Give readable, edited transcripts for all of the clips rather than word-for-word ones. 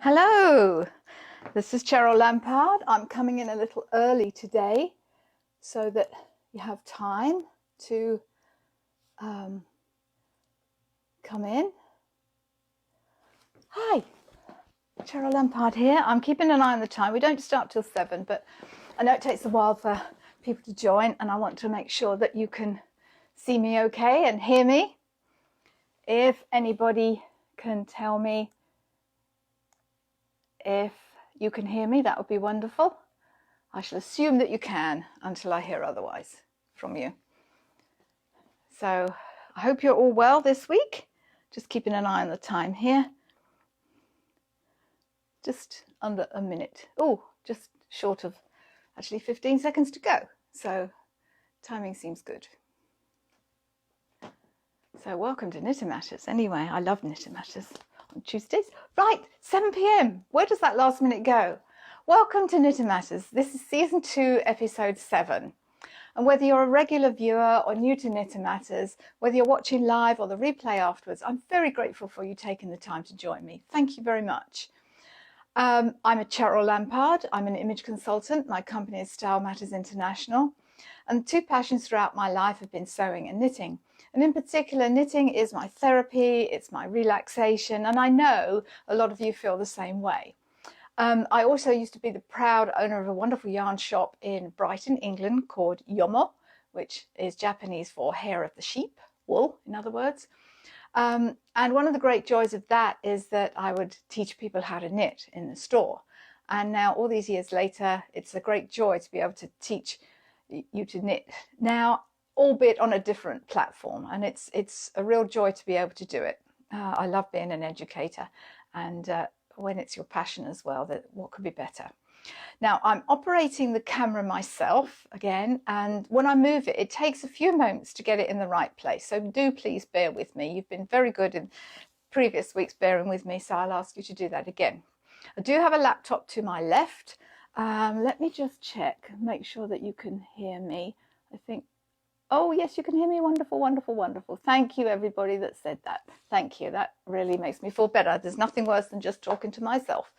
Hello, this is Cheryl Lampard. I'm coming in a little early today so that you have time to come in. Hi, Cheryl Lampard here. I'm keeping an eye on the time. We don't start till 7, but I know it takes a while for people to join, and I want to make sure that you can see me okay and hear me. If anybody can tell me if you can hear me, that would be wonderful. I shall assume that you can until I hear otherwise from you. So I hope you're all well this week. Just keeping an eye on the time here. Just under a minute. Oh, just short of actually 15 seconds to go. So timing seems good. So welcome to Knitter Matters. Anyway, I love Knitter Matters on Tuesdays. Right, 7 p.m. Where does that last minute go? Welcome to Knitter Matters. This is season 2, episode 7. And whether you're a regular viewer or new to Knitter Matters, whether you're watching live or the replay afterwards, I'm very grateful for you taking the time to join me. Thank you very much. I'm a Cheryl Lampard. I'm an image consultant. My company is Style Matters International. And two passions throughout my life have been sewing and knitting. And in particular, knitting is my therapy, it's my relaxation, and I know a lot of you feel the same way. I also used to be the proud owner of a wonderful yarn shop in Brighton, England, called Yomo, which is Japanese for hair of the sheep, wool, in other words. And one of the great joys of that is that I would teach people how to knit in the store. And now, all these years later, it's a great joy to be able to teach you to knit now, albeit on a different platform, and it's a real joy to be able to do it. I love being an educator, and when it's your passion as well, that what could be better. Now, I'm operating the camera myself again, and when I move it, it takes a few moments to get it in the right place, so do please bear with me. You've been very good in previous weeks bearing with me, so I'll ask you to do that again. I do have a laptop to my left. Let me just check, make sure that you can hear me. I think, oh yes, you can hear me. Wonderful, wonderful, wonderful. Thank you, everybody that said that. Thank you. That really makes me feel better. There's nothing worse than just talking to myself.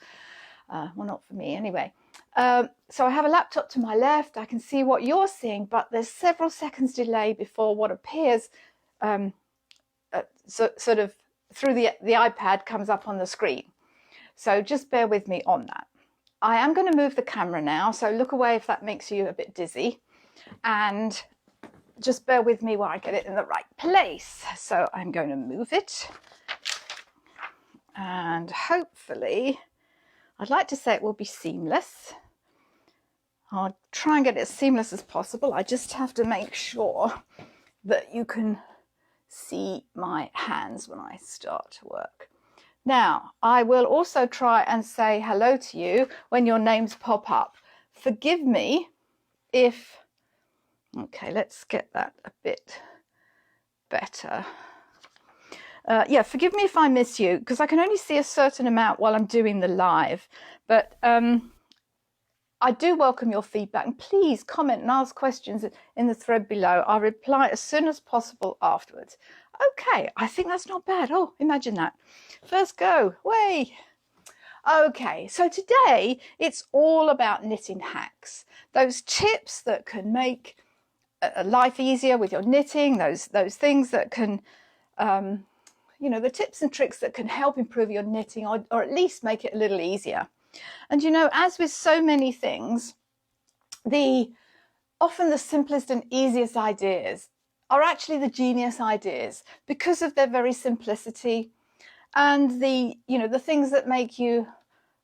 Well, not for me anyway. So I have a laptop to my left. I can see what you're seeing, but there's several seconds delay before what appears sort of through the iPad comes up on the screen. So just bear with me on that. I am going to move the camera now, so look away if that makes you a bit dizzy. And just bear with me while I get it in the right place. So I'm going to move it. And hopefully, I'd like to say it will be seamless. I'll try and get it as seamless as possible. I just have to make sure that you can see my hands when I start to work. Now, I will also try and say hello to you when your names pop up. Forgive me if... Okay, let's get that a bit better. Yeah, forgive me if I miss you, because I can only see a certain amount while I'm doing the live. But I do welcome your feedback. And please comment and ask questions in the thread below. I'll reply as soon as possible afterwards. Okay, I think that's not bad. Oh, imagine that. First go, way. Okay, so today it's all about knitting hacks. Those tips that can make life easier with your knitting, those things that can, you know, the tips and tricks that can help improve your knitting or at least make it a little easier. And you know, as with so many things, often the simplest and easiest ideas are actually the genius ideas because of their very simplicity and the things that make you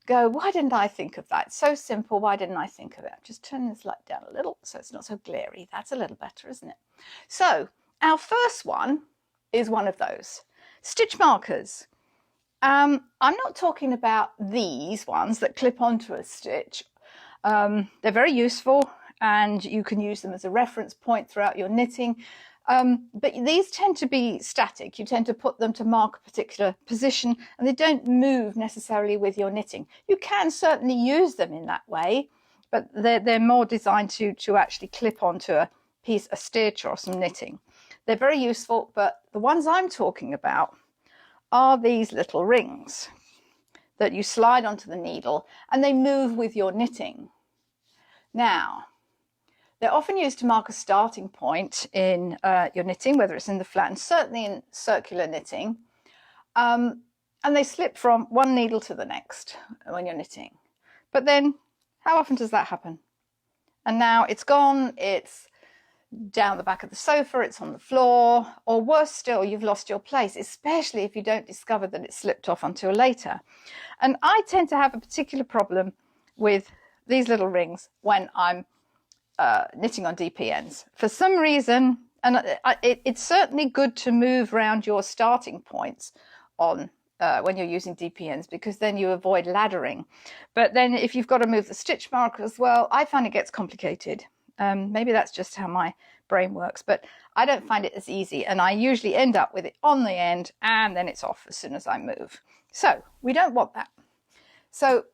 go, why didn't I think of that? It's so simple, why didn't I think of it? Just turn this light down a little so it's not so glary. That's a little better, isn't it? So our first one is one of those. Stitch markers. I'm not talking about these ones that clip onto a stitch. They're very useful and you can use them as a reference point throughout your knitting. But these tend to be static. You tend to put them to mark a particular position and they don't move necessarily with your knitting. You can certainly use them in that way, but they're more designed to actually clip onto a stitch or some knitting. They're very useful, but the ones I'm talking about are these little rings. that you slide onto the needle and they move with your knitting. Now, they're often used to mark a starting point in your knitting, whether it's in the flat and certainly in circular knitting. And they slip from one needle to the next when you're knitting. But then, how often does that happen? And now it's gone, it's down the back of the sofa, it's on the floor, or worse still, you've lost your place, especially if you don't discover that it slipped off until later. And I tend to have a particular problem with these little rings when I'm knitting on DPNs. For some reason, and it's certainly good to move around your starting points on when you're using DPNs, because then you avoid laddering. But then if you've got to move the stitch marker as well, I find it gets complicated. Maybe that's just how my brain works, but I don't find it as easy, and I usually end up with it on the end and then it's off as soon as I move. So we don't want that. So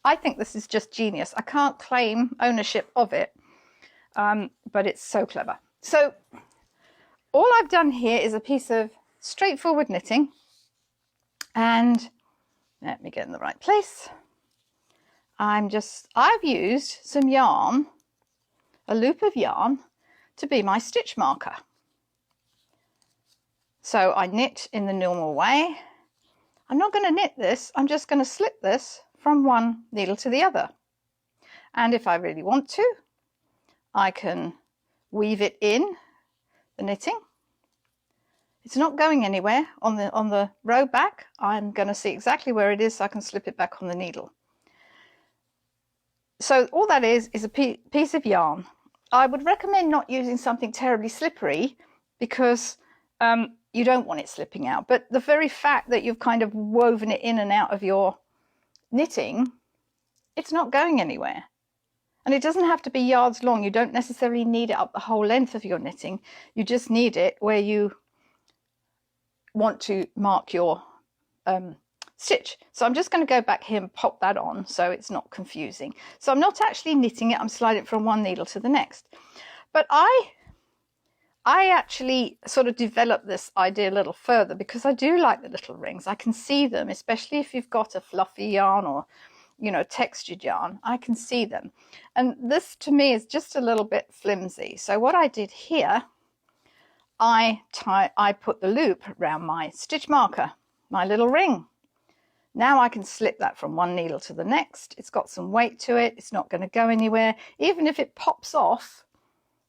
I think this is just genius. I can't claim ownership of it, but it's so clever. So all I've done here is a piece of straightforward knitting, and let me get in the right place. I've used some yarn, a loop of yarn, to be my stitch marker. So I knit in the normal way. I'm not going to knit this, I'm just going to slip this from one needle to the other. And if I really want to, I can weave it in the knitting. It's not going anywhere on the row back. I'm going to see exactly where it is so I can slip it back on the needle. So all that is a piece of yarn. I would recommend not using something terribly slippery, because you don't want it slipping out. But the very fact that you've kind of woven it in and out of your knitting, it's not going anywhere. And it doesn't have to be yards long. You don't necessarily need it up the whole length of your knitting. You just need it where you want to mark your stitch. So I'm just going to go back here and pop that on so it's not confusing. So I'm not actually knitting it, I'm sliding it from one needle to the next. But I actually sort of developed this idea a little further, because I do like the little rings. I can see them, especially if you've got a fluffy yarn or, you know, textured yarn. I can see them. And this to me is just a little bit flimsy. So what I did here, I put the loop around my stitch marker, my little ring. Now I can slip that from one needle to the next. It's got some weight to it. It's not going to go anywhere. Even if it pops off,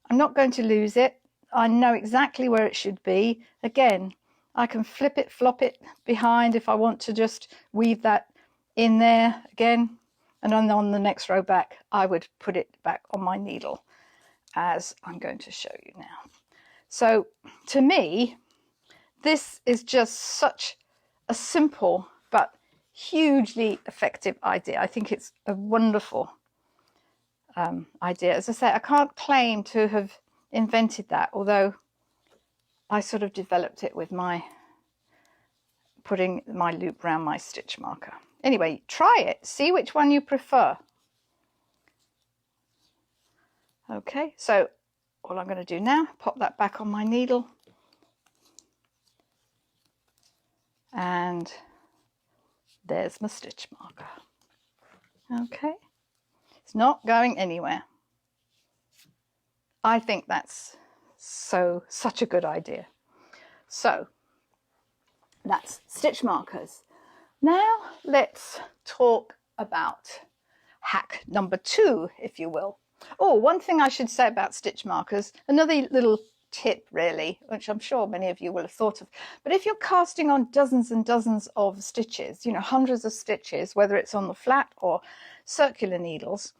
I'm not going to lose it. I know exactly where it should be. Again, I can flip it, flop it behind if I want to just weave that in there again. And on the next row back, I would put it back on my needle, as I'm going to show you now. So to me, this is just such a simple but hugely effective idea. I think it's a wonderful idea. As I say, I can't claim to have invented that, although I sort of developed it with my putting my loop around my stitch marker. Anyway, try it, see which one you prefer. Okay, so all I'm going to do now, pop that back on my needle, and there's my stitch marker. Okay, it's not going anywhere. I think that's such a good idea. So that's stitch markers. Now let's talk about hack number 2, if you will. Oh, one thing I should say about stitch markers, another little tip really, which I'm sure many of you will have thought of, but if you're casting on dozens and dozens of stitches, you know, hundreds of stitches, whether it's on the flat or circular needles,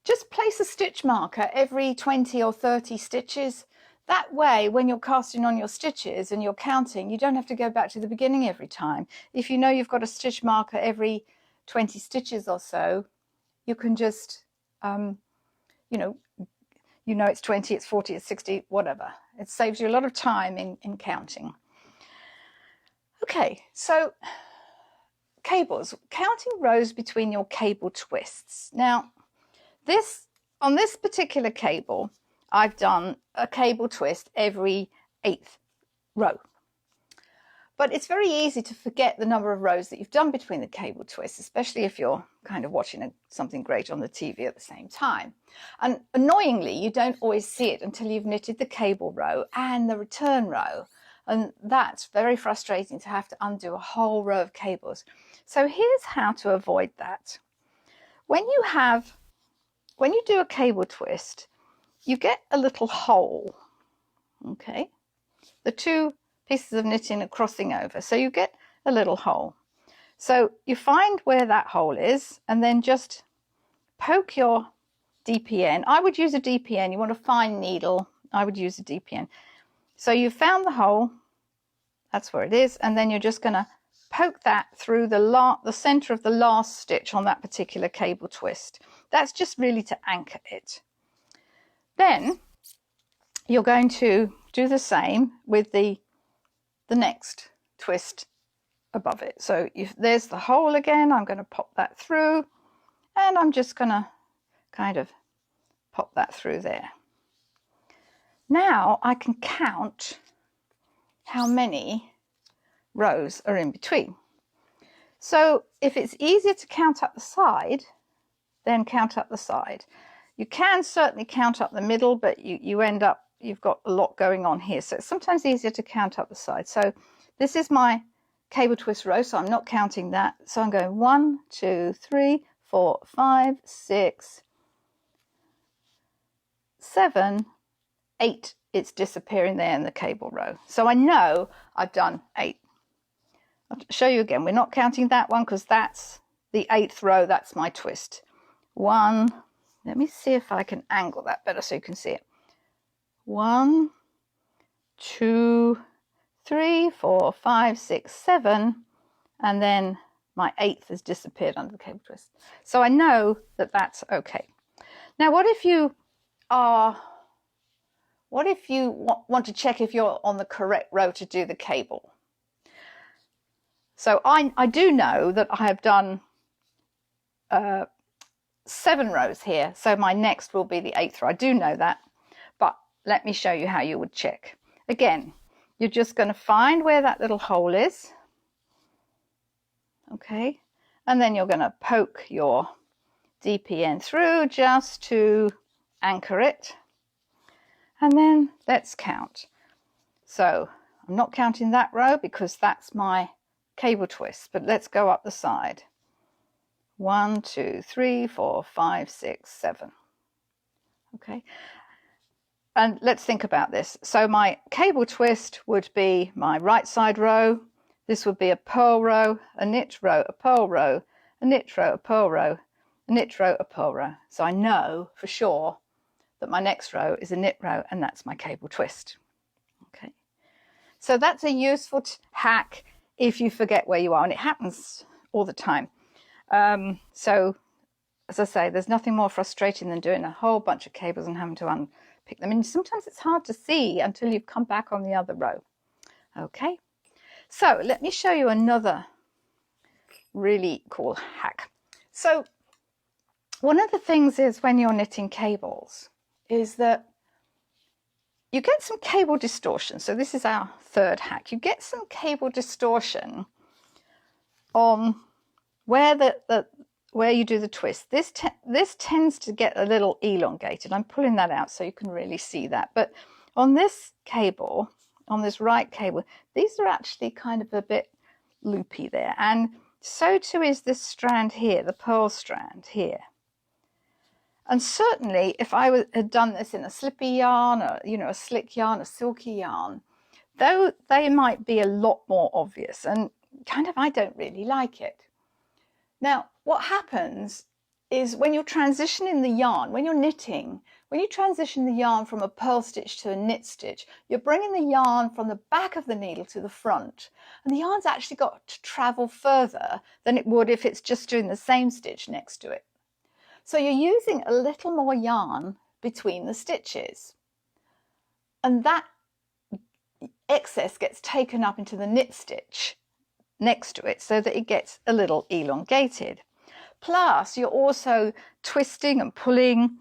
just place a stitch marker every 20 or 30 stitches. That way, when you're casting on your stitches and you're counting, you don't have to go back to the beginning every time. If you know you've got a stitch marker every 20 stitches or so, you can just, you know it's 20, it's 40, it's 60, whatever. It saves you a lot of time in counting. Okay, so cables, counting rows between your cable twists. Now, on this particular cable, I've done a cable twist every 8th row. But it's very easy to forget the number of rows that you've done between the cable twists, especially if you're kind of watching something great on the TV at the same time. And annoyingly, you don't always see it until you've knitted the cable row and the return row. And that's very frustrating to have to undo a whole row of cables. So here's how to avoid that. When you do a cable twist, you get a little hole, okay? The two pieces of knitting are crossing over, so you get a little hole. So you find where that hole is and then just poke your DPN. I would use a DPN. You want a fine needle, I would use a DPN. So you found the hole, that's where it is, and then you're just going to poke that through the center of the last stitch on that particular cable twist. That's just really to anchor it. Then you're going to do the same with the next twist above it. So there's the hole again. I'm going to pop that through, and I'm just going to kind of pop that through there. Now I can count how many rows are in between. So if it's easier to count up the side, then count up the side. You can certainly count up the middle, but you've got a lot going on here. So it's sometimes easier to count up the side. So this is my cable twist row, so I'm not counting that. So I'm going 1, 2, 3, 4, 5, 6, 7, 8. It's disappearing there in the cable row. So I know I've done 8. I'll show you again. We're not counting that one because that's the 8th row. That's my twist. 1. Let me see if I can angle that better so you can see it. 1, 2, 3, 4, 5, 6, 7, and then my 8th has disappeared under the cable twist. So I know that that's okay. Now, what if you want to check if you're on the correct row to do the cable? So I do know that I have done 7 rows here, so my next will be the 8th row. I do know that, but let me show you how you would check. Again, you're just going to find where that little hole is, okay, and then you're going to poke your DPN through just to anchor it, and then let's count. So I'm not counting that row because that's my cable twist, but let's go up the side. 1, 2, 3, 4, 5, 6, 7. Okay, and let's think about this. So my cable twist would be my right side row. This would be a purl row, a knit row, a purl row, a knit row, a purl row, a knit row, a purl row. So I know for sure that my next row is a knit row, and that's my cable twist. Okay, so that's a useful hack if you forget where you are, and it happens all the time. So as I say, there's nothing more frustrating than doing a whole bunch of cables and having to unpick them. And sometimes it's hard to see until you've come back on the other row. Okay, so let me show you another really cool hack. So one of the things is when you're knitting cables is that you get some cable distortion. So this is our third hack. You get some cable distortion on where you do the twist. This tends to get a little elongated. I'm pulling that out so you can really see that. But on this cable, on this right cable, these are actually kind of a bit loopy there. And so too is this strand here, the purl strand here. And certainly if I had done this in a slippy yarn, or a slick yarn, a silky yarn, though they might be a lot more obvious, and kind of I don't really like it. Now, what happens is when you're transitioning the yarn, when you're knitting, when you transition the yarn from a purl stitch to a knit stitch, you're bringing the yarn from the back of the needle to the front. And the yarn's actually got to travel further than it would if it's just doing the same stitch next to it. So you're using a little more yarn between the stitches. And that excess gets taken up into the knit stitch next to it so that it gets a little elongated. Plus, you're also twisting and pulling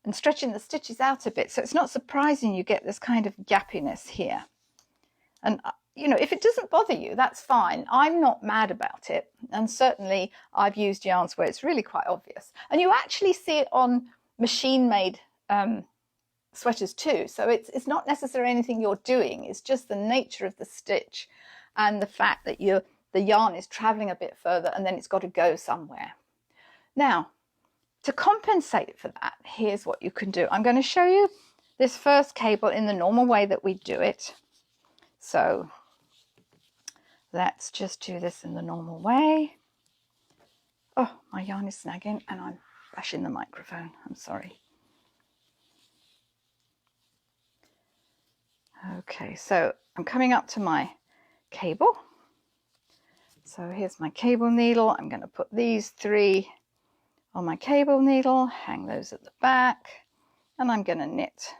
and stretching the stitches out a bit. So it's not surprising you get this kind of gappiness here. And you know, if it doesn't bother you, that's fine. I'm not mad about it. And certainly I've used yarns where it's really quite obvious. And you actually see it on machine-made sweaters too. So it's not necessarily anything you're doing. It's just the nature of the stitch and the fact that the yarn is traveling a bit further and then it's got to go somewhere. Now, to compensate for that, here's what you can do. I'm going to show you this first cable in the normal way that we do it. So let's just do this in the normal way. Oh, my yarn is snagging and I'm bashing the microphone. I'm sorry. Okay, so I'm coming up to my cable. So here's my cable needle. I'm going to put these 3 on my cable needle, hang those at the back, and I'm going to knit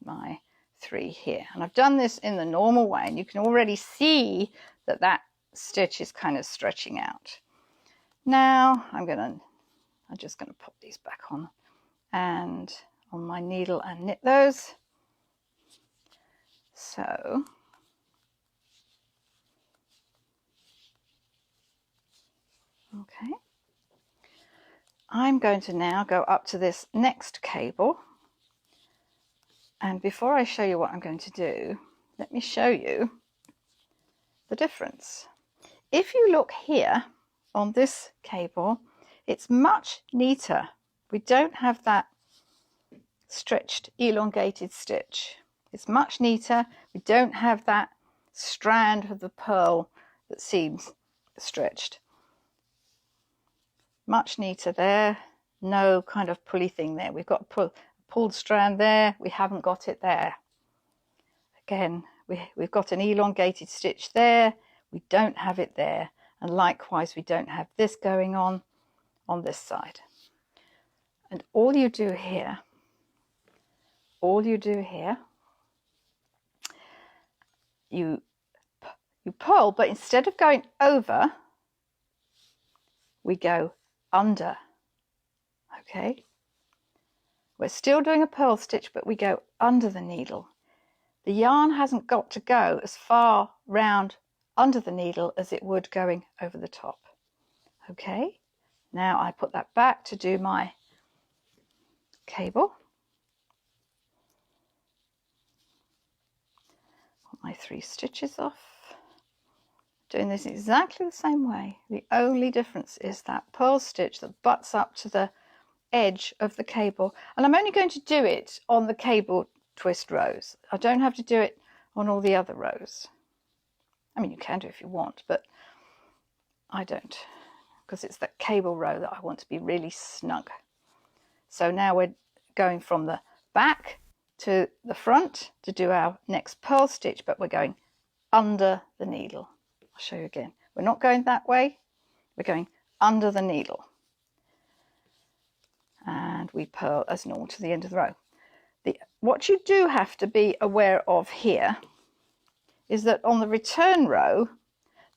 my 3 here. And I've done this in the normal way, and you can already see that that stitch is kind of stretching out. Now I'm just going to pop these back on and on my needle and knit those. So okay, I'm going to now go up to this next cable, and before I show you what I'm going to do, let me show you the difference. If you look here on this cable, it's much neater. We don't have that stretched, elongated stitch. It's much neater. We don't have that strand of the purl that seems stretched. Much neater there. No kind of pulley thing there. We've got a pulled strand there. We haven't got it there. Again, we've got an elongated stitch there. We don't have it there. And likewise, we don't have this going on this side. And all you do here, you purl, but instead of going over, we go under. Okay, we're still doing a purl stitch, but we go under the needle. The yarn hasn't got to go as far round under the needle as it would going over the top. Okay, now I put that back to do my cable. Put my 3 stitches off. Doing this exactly the same way. The only difference is that purl stitch that butts up to the edge of the cable, and I'm only going to do it on the cable twist rows. I don't have to do it on all the other rows. I mean, you can do if you want, but I don't, because it's that cable row that I want to be really snug. So now we're going from the back to the front to do our next purl stitch, but we're going under the needle. I'll show you again. We're not going that way, we're going under the needle. And we purl as normal to the end of the row. What you do have to be aware of here is that on the return row,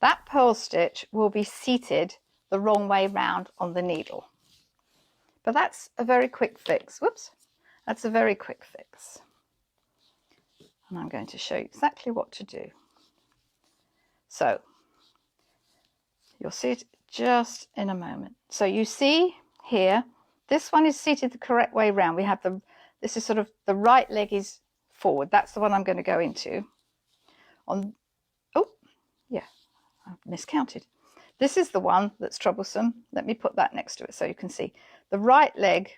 that purl stitch will be seated the wrong way round on the needle. But that's a very quick fix. Whoops, that's a very quick fix. And I'm going to show you exactly what to do. So you'll see it just in a moment. So you see here, this one is seated the correct way round. We have this is sort of the right leg is forward. That's the one I'm going to go into. Oh, yeah, I've miscounted. This is the one that's troublesome. Let me put that next to it so you can see. The right leg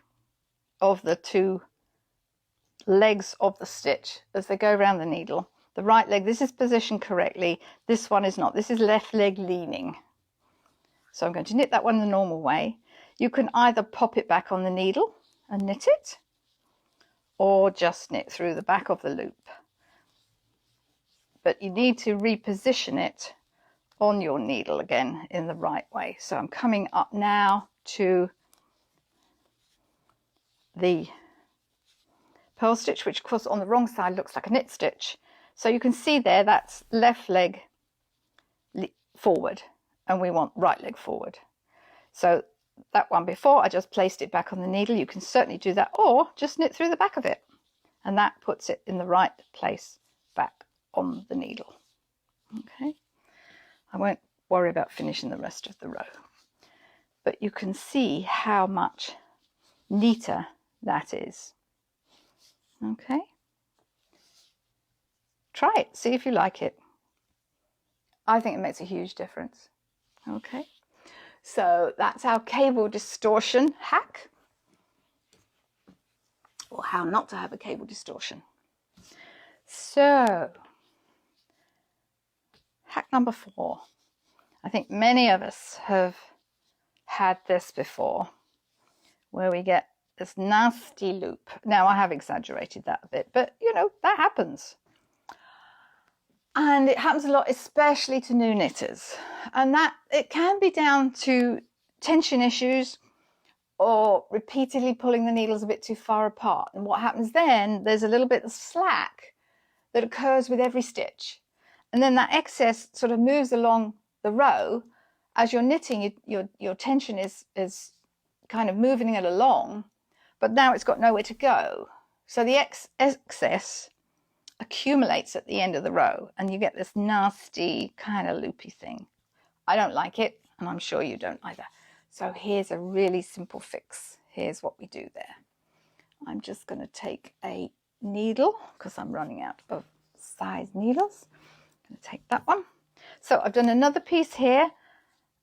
of the 2 legs of the stitch as they go around the needle. The right leg, this is positioned correctly. This one is not. This is left leg leaning. So I'm going to knit that one the normal way. You can either pop it back on the needle and knit it, or just knit through the back of the loop. But you need to reposition it on your needle again in the right way. So I'm coming up now to the purl stitch, which of course on the wrong side looks like a knit stitch. So you can see there, that's left leg forward, and we want right leg forward. So that one before, I just placed it back on the needle. You can certainly do that, or just knit through the back of it, and that puts it in the right place back on the needle. Okay, I won't worry about finishing the rest of the row, but you can see how much neater that is. Okay, try it, see if you like it. I think it makes a huge difference. Okay, so that's our cable distortion hack, or how not to have a cable distortion. So hack number 4. I think many of us have had this before, where we get this nasty loop. Now, I have exaggerated that a bit, but you know, that happens. And it happens a lot, especially to new knitters. And that it can be down to tension issues or repeatedly pulling the needles a bit too far apart. And what happens then, there's a little bit of slack that occurs with every stitch. And then that excess sort of moves along the row. As you're knitting, your tension is kind of moving it along, but now it's got nowhere to go. So the excess accumulates at the end of the row, and you get this nasty kind of loopy thing. I don't like it, and I'm sure you don't either. So here's a really simple fix. Here's what we do there. I'm just going to take a needle, because I'm running out of size needles. I'm going to take that one. So I've done another piece here,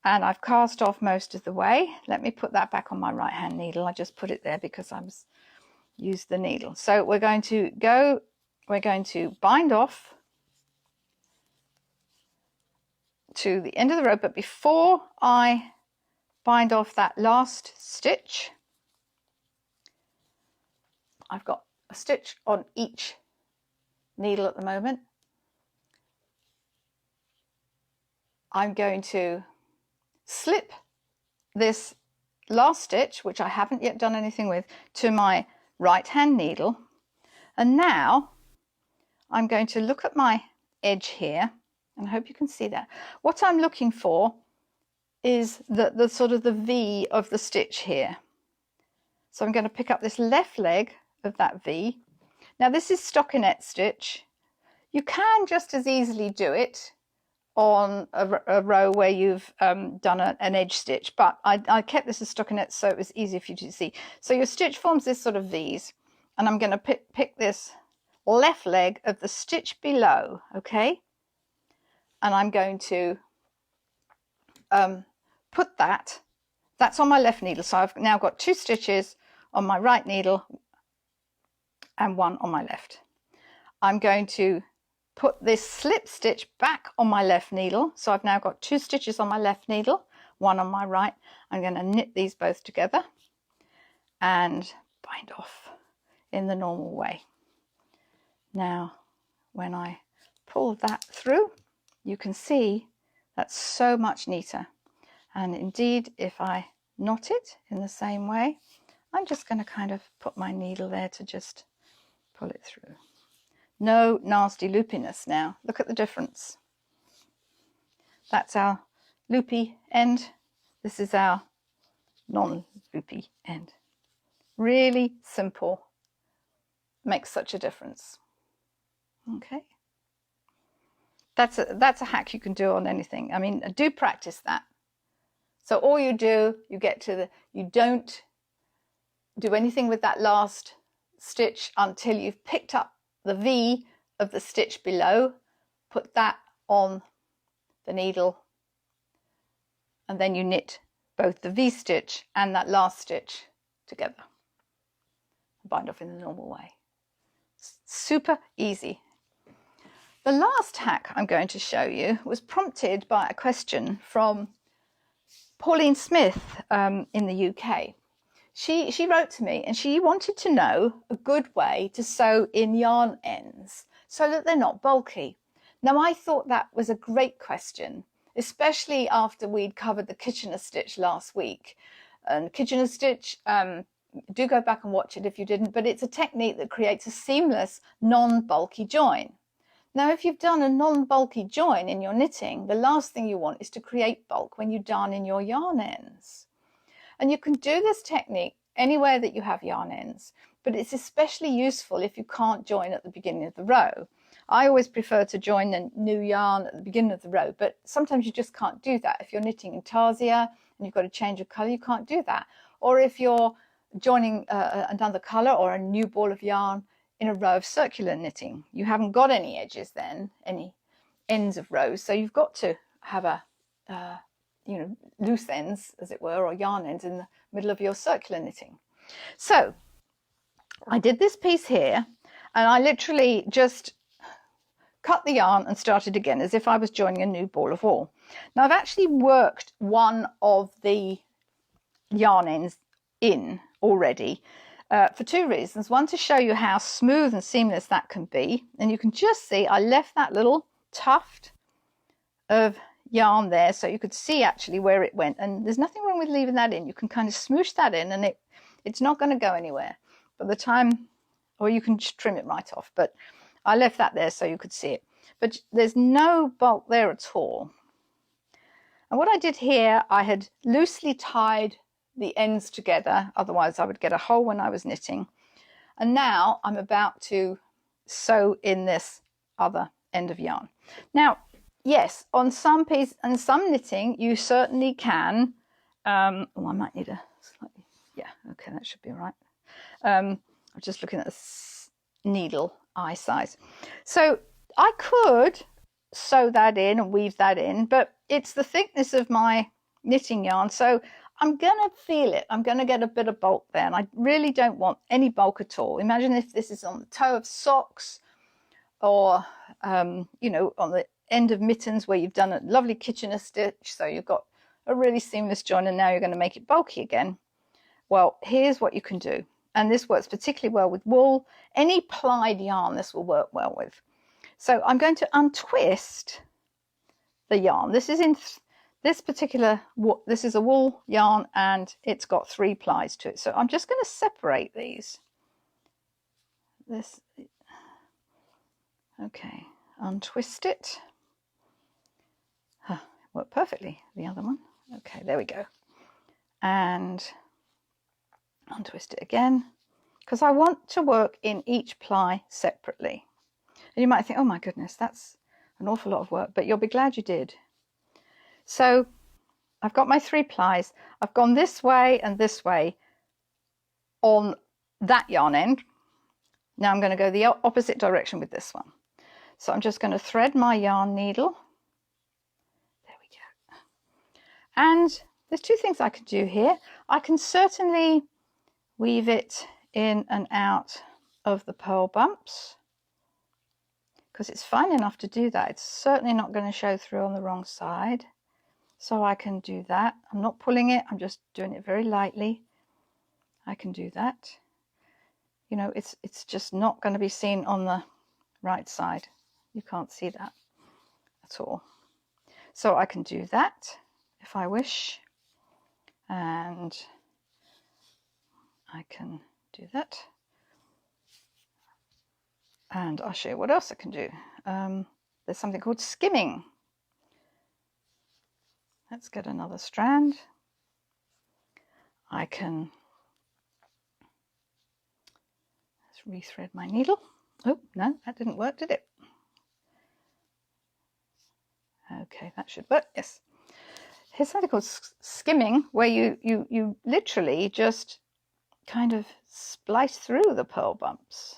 and I've cast off most of the way. Let me put that back on my right hand needle. I just put it there because I've used the needle. So we're going to bind off to the end of the row, but before I bind off that last stitch, I've got a stitch on each needle at the moment. I'm going to slip this last stitch, which I haven't yet done anything with, to my right hand needle, and now I'm going to look at my edge here, and I hope you can see that. What I'm looking for is the sort of the V of the stitch here. So I'm going to pick up this left leg of that V. Now this is stockinette stitch. You can just as easily do it on a row where you've done an edge stitch, but I kept this as stockinette so it was easier for you to see. So your stitch forms this sort of V's, and I'm going to pick this left leg of the stitch below, okay? And I'm going to put that's on my left needle. So I've now got 2 stitches on my right needle and 1 on my left. I'm going to put this slip stitch back on my left needle. So I've now got 2 stitches on my left needle, 1 on my right. I'm going to knit these both together and bind off in the normal way. Now, when I pull that through, you can see that's so much neater. And indeed, if I knot it in the same way, I'm just going to kind of put my needle there to just pull it through. No nasty loopiness now. Look at the difference. That's our loopy end. This is our non-loopy end. Really simple. Makes such a difference. Okay. That's a hack you can do on anything. I mean, do practice that. So all you do, you don't do anything with that last stitch until you've picked up the V of the stitch below, put that on the needle, and then you knit both the V stitch and that last stitch together. Bind off in the normal way. Super easy. The last hack I'm going to show you was prompted by a question from Pauline Smith in the UK. She wrote to me and she wanted to know a good way to sew in yarn ends so that they're not bulky. Now, I thought that was a great question, especially after we'd covered the Kitchener stitch last week. And Kitchener stitch, do go back and watch it if you didn't, but it's a technique that creates a seamless, non-bulky join. Now, if you've done a non-bulky join in your knitting, the last thing you want is to create bulk when you darn in your yarn ends. And you can do this technique anywhere that you have yarn ends, but it's especially useful if you can't join at the beginning of the row. I always prefer to join a new yarn at the beginning of the row, but sometimes you just can't do that. If you're knitting intarsia and you've got to change of colour, you can't do that. Or if you're joining another colour or a new ball of yarn in a row of circular knitting, you haven't got any edges then, any ends of rows, so you've got to have a you know, loose ends, as it were, or yarn ends in the middle of your circular knitting. So I did this piece here, and I literally just cut the yarn and started again as if I was joining a new ball of wool. Now I've actually worked one of the yarn ends in already for two reasons. One, to show you how smooth and seamless that can be, and you can just see I left that little tuft of yarn there so you could see actually where it went, and there's nothing wrong with leaving that in. You can kind of smoosh that in and it's not going to go anywhere by the time, or you can just trim it right off, but I left that there so you could see it. But there's no bulk there at all. And what I did here, I had loosely tied the ends together, otherwise I would get a hole when I was knitting. And now I'm about to sew in this other end of yarn. Now, yes, on some piece and some knitting, you certainly can. Oh, I might need a slightly, yeah, okay, that should be all right. I'm just looking at the needle eye size. So I could sew that in and weave that in, but it's the thickness of my knitting yarn, so I'm going to feel it. I'm going to get a bit of bulk there, and I really don't want any bulk at all. Imagine if this is on the toe of socks, or you know, on the end of mittens where you've done a lovely Kitchener stitch, so you've got a really seamless join, and now you're going to make it bulky again. Well, here's what you can do, and this works particularly well with wool. Any plied yarn this will work well with. So I'm going to untwist the yarn. This is in this particular, this is a wool yarn, and it's got 3 plies to it. So I'm just going to separate these. This, okay, untwist it. Huh, worked perfectly, the other one. Okay, there we go. And untwist it again, because I want to work in each ply separately. And you might think, oh my goodness, that's an awful lot of work, but you'll be glad you did. So I've got my 3 plies. I've gone this way and this way on that yarn end. Now I'm going to go the opposite direction with this one. So I'm just going to thread my yarn needle. There we go. And there's 2 things I can do here. I can certainly weave it in and out of the purl bumps, because it's fine enough to do that. It's certainly not going to show through on the wrong side. So I can do that. I'm not pulling it, I'm just doing it very lightly. I can do that. You know, it's just not going to be seen on the right side. You can't see that at all. So I can do that if I wish. And I can do that. And I'll show you what else I can do. There's something called skimming. Let's get another strand. I can, let's rethread my needle. Oh, no, that didn't work, did it? Okay, that should work, yes. Here's something called skimming, where you literally just kind of splice through the purl bumps.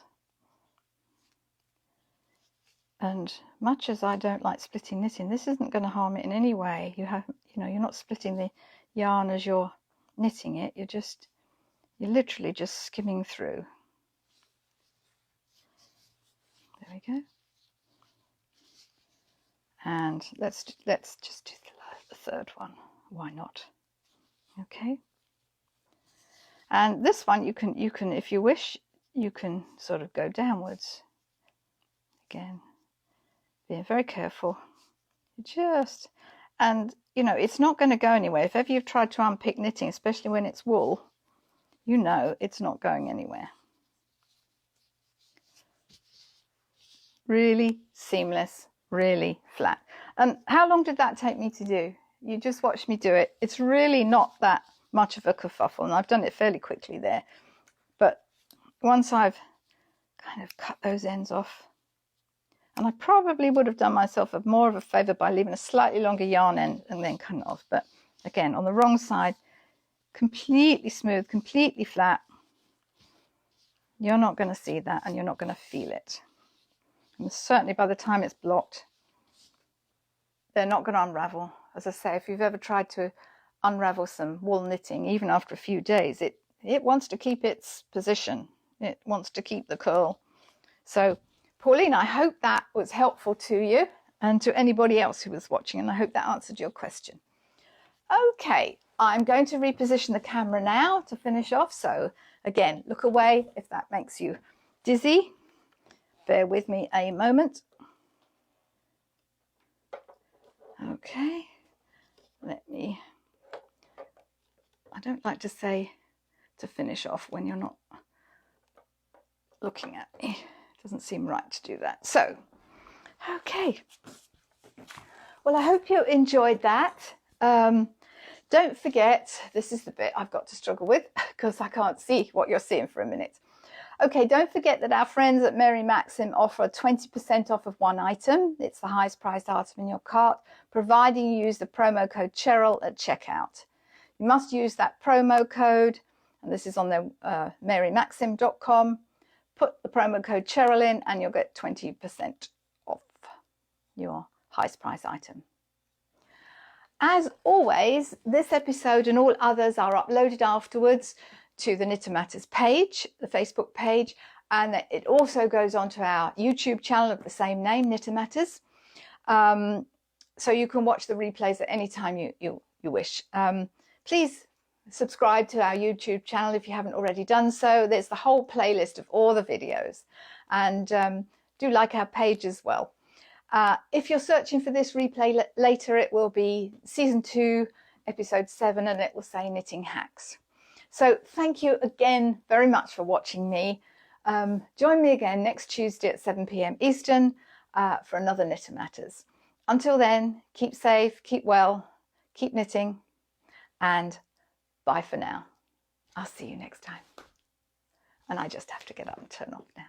And much as I don't like splitting knitting, this isn't going to harm it in any way. You know, you're not splitting the yarn as you're knitting it. You're literally just skimming through. There we go. And let's just do the 3rd one. Why not? Okay. And this one you can, if you wish, you can sort of go downwards. Again, being very careful. And you know, it's not going to go anywhere. If ever you've tried to unpick knitting, especially when it's wool, you know it's not going anywhere. Really seamless, really flat. And how long did that take me to do? You just watched me do it. It's really not that much of a kerfuffle, and I've done it fairly quickly there. But once I've kind of cut those ends off, And I probably would have done myself more of a favour by leaving a slightly longer yarn end and then cutting it off. But again, on the wrong side, completely smooth, completely flat. You're not going to see that and you're not going to feel it. And certainly by the time it's blocked, they're not going to unravel. As I say, if you've ever tried to unravel some wool knitting, even after a few days, it wants to keep its position. It wants to keep the curl. So, Pauline, I hope that was helpful to you and to anybody else who was watching, and I hope that answered your question. Okay, I'm going to reposition the camera now to finish off. So again, look away if that makes you dizzy. Bear with me a moment. Okay, I don't like to say to finish off when you're not looking at me. It doesn't seem right to do that. So, okay. Well, I hope you enjoyed that. Don't forget, this is the bit I've got to struggle with because I can't see what you're seeing for a minute. Okay, don't forget that our friends at Mary Maxim offer 20% off of one item. It's the highest priced item in your cart, providing you use the promo code Cheryl at checkout. You must use that promo code, and this is on their marymaxim.com. Put the promo code Cheryl in and you'll get 20% off your highest price item. As always, this episode and all others are uploaded afterwards to the Knitter Matters page, the Facebook page, and it also goes onto our YouTube channel of the same name, Knitter Matters. So you can watch the replays at any time you wish. Please subscribe to our YouTube channel if you haven't already done so. There's the whole playlist of all the videos, and do like our page as well. If you're searching for this replay later, it will be season 2, episode 7, and it will say knitting hacks. So thank you again very much for watching me. Join me again next Tuesday at 7 p.m. Eastern for another Knitter Matters. Until then, keep safe, keep well, keep knitting, and bye for now. I'll see you next time. And I just have to get up and turn off now.